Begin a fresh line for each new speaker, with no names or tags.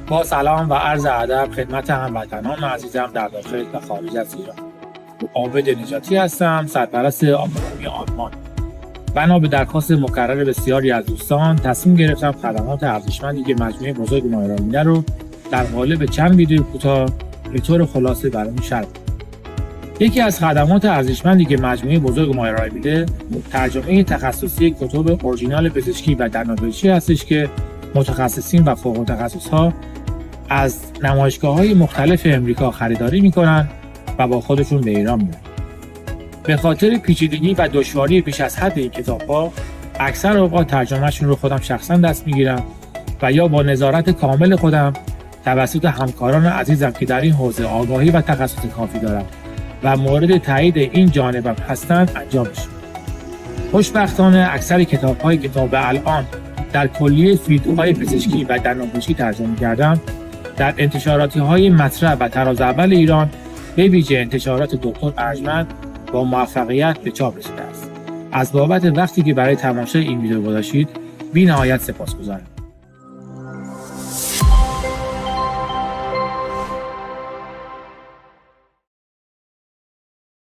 با سلام و عرض ادب خدمت هموطنان عزیزم در داخل و خارج از ایران. عابد نجاتی هستم، سرپرست آکادمی آلمان. بنا به درخواست مکرر بسیاری از دوستان تصمیم گرفتم خدمات ارزشمندی که مجموعه بزرگ ما ارائه میده رو در قالب چند ویدیو کوتاه به طور خلاصه براتون شرح بدم. یکی از خدمات ارزشمندی که مجموعه بزرگ ما ارائه میده ترجمه تخصصی کتب اورجینال پزشکی و دندانپزشکی هستش که متخصصین و فوق تخصص‌ها از نمایشگاه‌های مختلف امریکا خریداری میکنن و با خودشون به ایران میارن. به خاطر پیچیدگی و دشواری بیش از حد این کتاب‌ها اکثر اوقات ترجمه‌شون رو خودم شخصا دست میگیرم و یا با نظارت کامل خودم توسط همکاران عزیزم که در این حوزه آگاهی و تخصص کافی دارن و مورد تایید این جانبم هستند انجام میشه. خوشبختانه اکثر کتاب‌های کتاب الان در کلیه فیلدهای پزشکی و دندانپزشکی ترجمه کردم در انتشاراتی‌های مطرح و طراز اول ایران به ویژه انتشارات دکتر ارجمند با موفقیت به چاپ رسیده است. از بابت وقتی که برای تماشای این ویدیو گذاشتید بی‌نهایت سپاسگزارم.